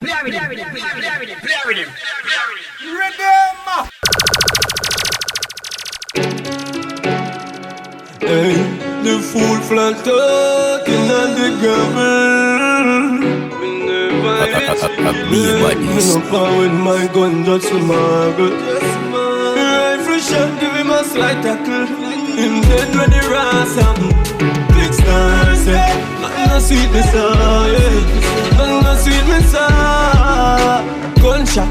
Play with him. Rhythm. Hey, the fool flat talking on the gravel. Me up with my gun just to marble. Rifle shot, give him a slight tackle. Him dead when the ras happen. Big star say, nothing a sweet me saw, yeah. Nothing a sweet me saw. Gunshot,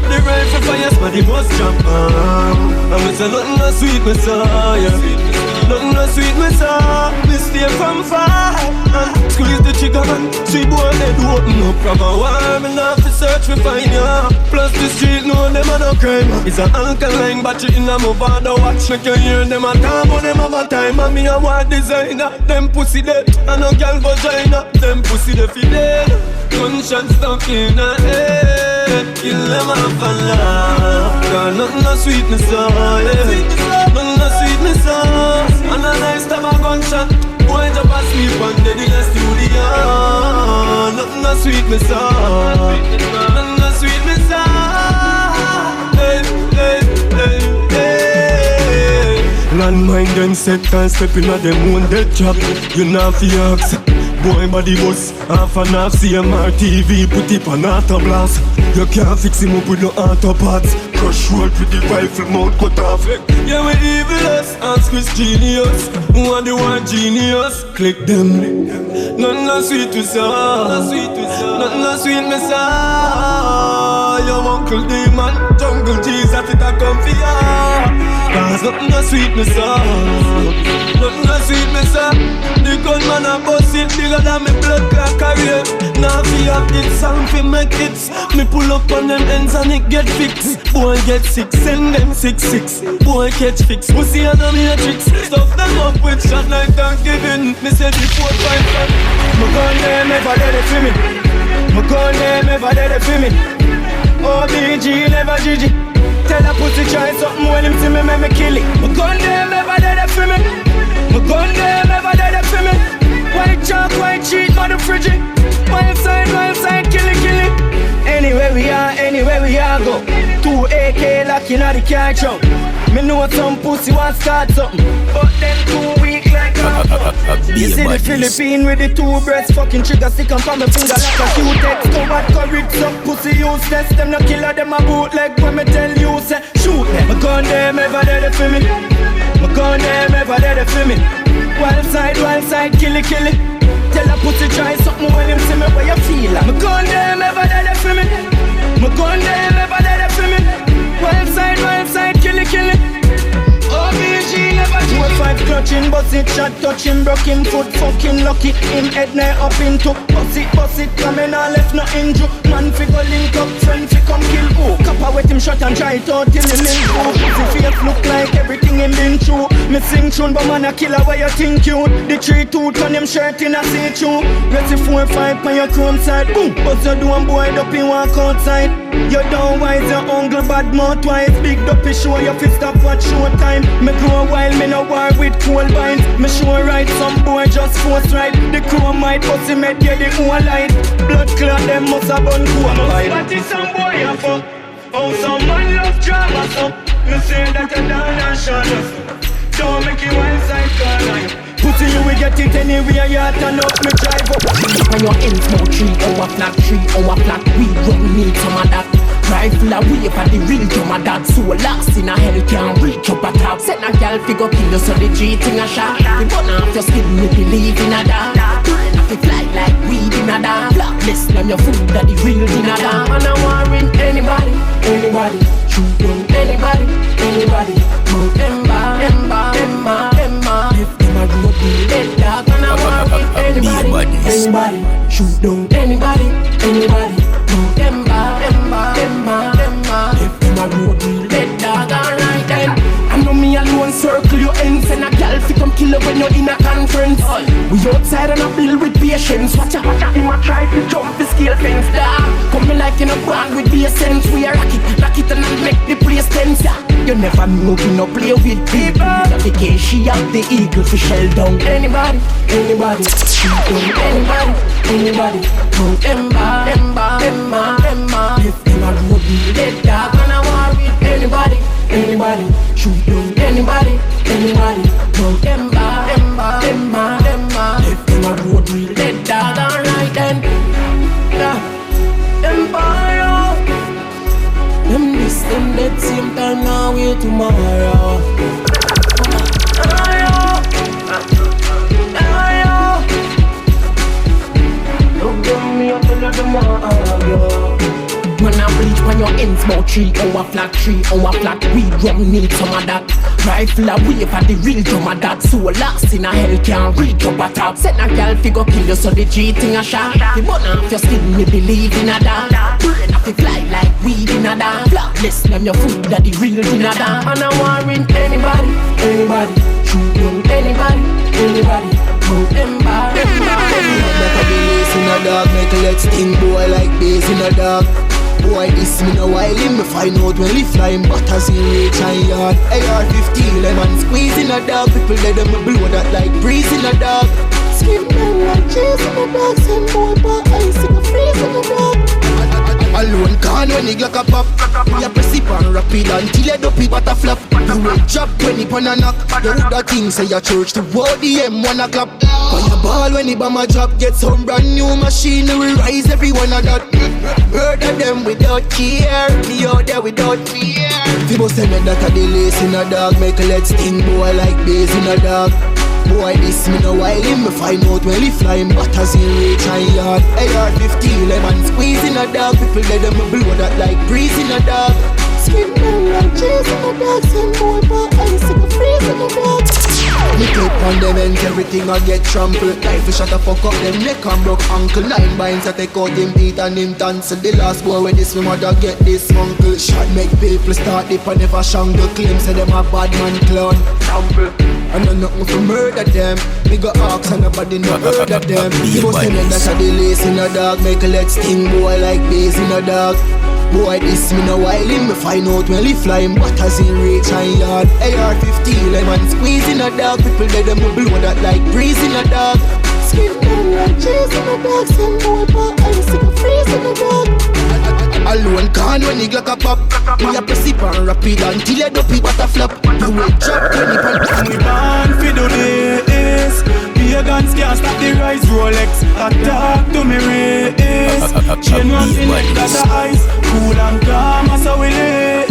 the rifle fire, but the bus jump. And we say nothing a sweet me saw, yeah. Nothing no sweet me saw. Me stay from far and squeeze the trigger man. Sweet boy head open up from a war. Me not fi search fi find ya. Plus the street know them a no crime. It's an alkaline battery in a move on the watch. Make you hear them a talk but them have a time. And me a war designer. Them pussy dead and no girl vagina. Them pussy de fi dead. Gunshot stuck in a head. Kill them off and laugh. Cause nothing no sweet me saw, yeah. Nothing no sweet me saw. And a nice time a gunshot. Boy jump asleep and dead in a studio. Nothing no sweet me saw. Nothing no sweet me saw. Hey, hey, hey, hey. Landmine them set and step in a them own dead trap. You not fi ask. Boy body bus, half and half CMR TV. Put it on auto blast. You can't fix him up with no auto parts. Crush road with the rifle mount cut off. Yeah, we evilous and squeeze genius. Who are the one genius? Click them. Nothing no sweet to saw. Nothing no sweet me saw. Your uncle demon, jungle cheese at it a come for ya. Cause nothing no sweet me saw. Nothing no sweet me saw. The gunman a bust it bigger than me blood clot career. Now fi have it sound fi make hits. Me pull up on them ends and it get fixed. Boy get sick, send them 6-6. Boy catch fix, pussy and a matrix. Stuff them up with shot like Thanksgiving. Me say the 4-5 fan. My gun them ever dead it for me. My gun them ever dead it for me. OBG never GG. Tell a pussy try something when him see me make me kill it. My gun them ever dead it for me. My gun them ever dead it for me. White chalk, white sheet, mother frigid. Wild side, kill it. Anywhere we are, go. 2 AK locking at the car trunk. Me know some pussy want start something, but them too weak like a You see the Philippine with the 2 breasts. Fucking trigger stick on me finger like a Q-Tex. Covered courage, some pussy useless. Them no killer, them a bootleg. When me tell you, say, shoot them. My gun them ever dead for me. My gun them ever dead for me. Wild side, kill it. Tell a pussy try something when him see me, where you feel like. My gun them ever dead for me. My gun them ever dead for me. Wild side, kill it. OBG never do 4-5 clutching, bust it, shot touching, broke him foot, fucking lucky. Him head now up into bust it, coming and left no injury. Man fi go link up, friend fi come kill who. Kappa with him shot and try it out till him in through. Pussy face look like everything him been through. Me sing tune, but man a killer where you think you. The 3-2 on him shirt in a see-through. Ready 4-5 on your chrome side, boom. Bust your doing boy up in walk outside. You don't wise your uncle bad mouth twice. Big dopey show your fist up watch show time. Me grow wild, me no war with cold vines. Me show right, some boy just force right. The crew might pussy make yeah the whole light. Blood clot them must have bun cool. But it's some boy a fuck. Oh, some man love drama so. Me say that you down and shut us. Don't make you wild side call. Pussy you will get it anywhere you turn up, me drive up. On your ends now 3 hour flat, 3 hour flat. We run need some of that. Rifle a wave at the real to my dad. So lost in a hell can't reach up a top. Send a girl figure kill you so the G thing a shot. We burn off your skin, me believe in a that. If it fly like weed in a that. Blackless on your food that the real dinner that. And I warring anybody, shoot down anybody. Mount Emma. If them a road be dead dog. And I warring anybody, shoot down anybody. Mount Emma. If them a road be dead dog, alright then. I know me alone circle your ends. And a gal fi come kill you when you're in a conference. We outside and a bill with patience. Watch out, him a try to jump the scale fence dog. Coming like in a brand with the essence. We are rock it and make the place tense. You never know we no play with people. The case she have the eagle for shell down. Anybody, shoot down anybody. Mount Emma. tomorrow. Man, I bleach when your ends about 3 hour flat, 3 hour flat. Weed rum need some of that. Rifle away for the real drum of that. So last in a hell can't reach up a top. Set a girl figure kill you so the cheating a shot. The burn off your skin, me believe in a that. Brain off the fly like weed in a that. Flawless, them your food that the real in a that. And I warrant anybody, anybody. Shoot them anybody, anybody. Move them back, them back. Make a belief in a dog, make a let's think boy like bass in a dog. Boy, this me no while him, me find out when he flying butters in reach and yard. AR-15, lemon squeeze in a dog. People let them blow that like breeze in a dog. Skin down like cheese in a dog. Send boy by ice in a freeze in a dog. Alone can when he glock a pop. You press it on rapid until you do it but a flop. You will drop 20 pon a knock. You woulda think say your church to ODM 1 o'clock. Fireball when the bomber drop. Get some brand new machine. We rise everyone of that. Murder them without care. Me out there without fear. People say me that a the lace in a dog. Make a let's think boy like bass in a dog. Boy, this me no while him, me find out when he flying butters in reach and yard. AR-15, lemon squeeze in a dog. People let them blow that like breeze in a dog. Skin down like cheese in a dog. Send boy by ice in a freeze in a dog. Me clip on them ends, everything I get trampled. Rifle shot a fuck up them neck and broke ankle. 9 binds I take out him teeth and him tonsil. The last boy when this me mother get this uncle. Shot make people start dip and never shangle. Claim say them a bad man clown. Trample. I know nothing for murder them. Me go ask and nobody no heard of them. People say me that's a the lace in a dog. Make a let's sting boy like bass in a dog. Boy, this me no while him, me find out when he flying butters in reach and yard. AR-15, lemon squeeze in a dog. People let them blow that like breeze in a dog. Skin down like cheese in a dog. Send boy by ice in a freeze in a dog. Alone can when he glock a pop. Me a press it on rapid until you do it but a flop. You will drop 20 pon. We born fi do this. Pagans can't stop the rise. Rolex attack to me race. Chain one in neck got the ice. Cool and calm as how we lay.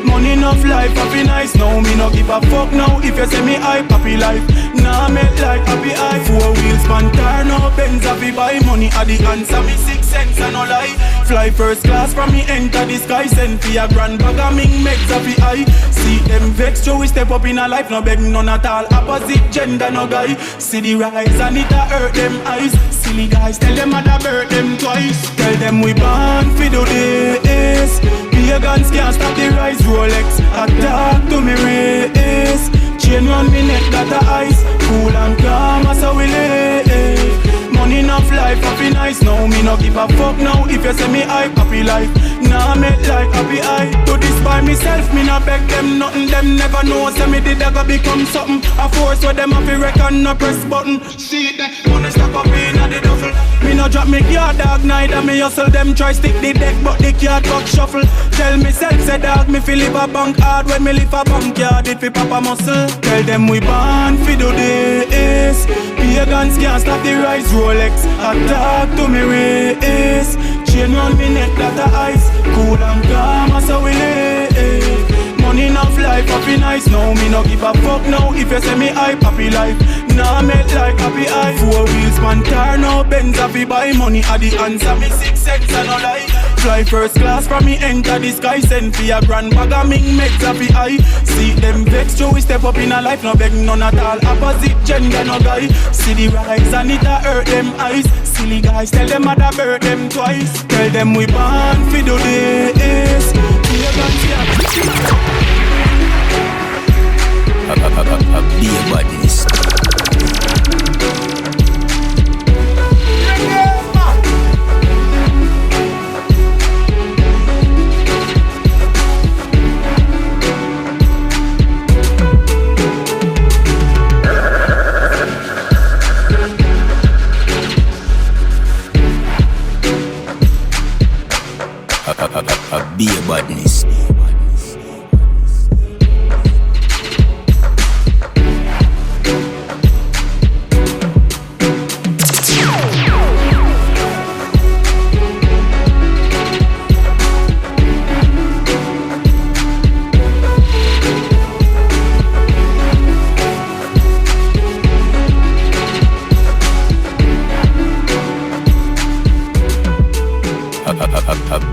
Money enough life happy nice. Now me no give a fuck now. If you say me hype happy life. Nah make like happy eye. 4 wheels man tire no Benz happy buy. Money at the answer me 6 cents and no lie. Fly first class from me enter the sky. Send for your grand bag of ming makes happy eye. See them vex so we step up in a life. No beg none at all. Opposite gender no guy. See the rise and it a hurt them eyes. Silly guys tell them I'da hurt them twice. Tell them we born fi do this. Pagans can't stop the rise. Rolex attack to me race. Chain round me neck got the ice. Cool and calm as how we lay. Money enough life happy nice. Now me no give a fuck now. If you say me hype happy life. Nah make like happy eye. Do this by myself. Me no beg them nothing. Them never know. Say me did I go become something. A force where them have to reckon no press button. See that money stack up in the duffel. Me no drop me car dog. Neither me hustle. Them try stick the deck but the card buck shuffle. Tell myself say dog me feel live a bank hard. When me live a bank yard it fi papa muscle. Tell them we born fi do this. Pagans can't stop the rise. Rolex attack to me race. Chain round me neck that the ice. Cool and calm as how we lay. Money enough life happy nice. Now me no give a fuck now. If you say me hype happy life. Nah make like happy eye. 4 wheels man tire no Benz happy buy. Money at the answer me 6 cents and no lie. Fly first class from me enter the sky. Send for your grand bag of ming makes happy eye. See them vex so we step up in a life. No beg none at all. Opposite gender no guy. See the rise and it a hurt them eyes. Silly guys tell them I'da hurt them twice. Tell them we born fi do this. Be a badness. Be a badness.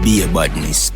be a badness.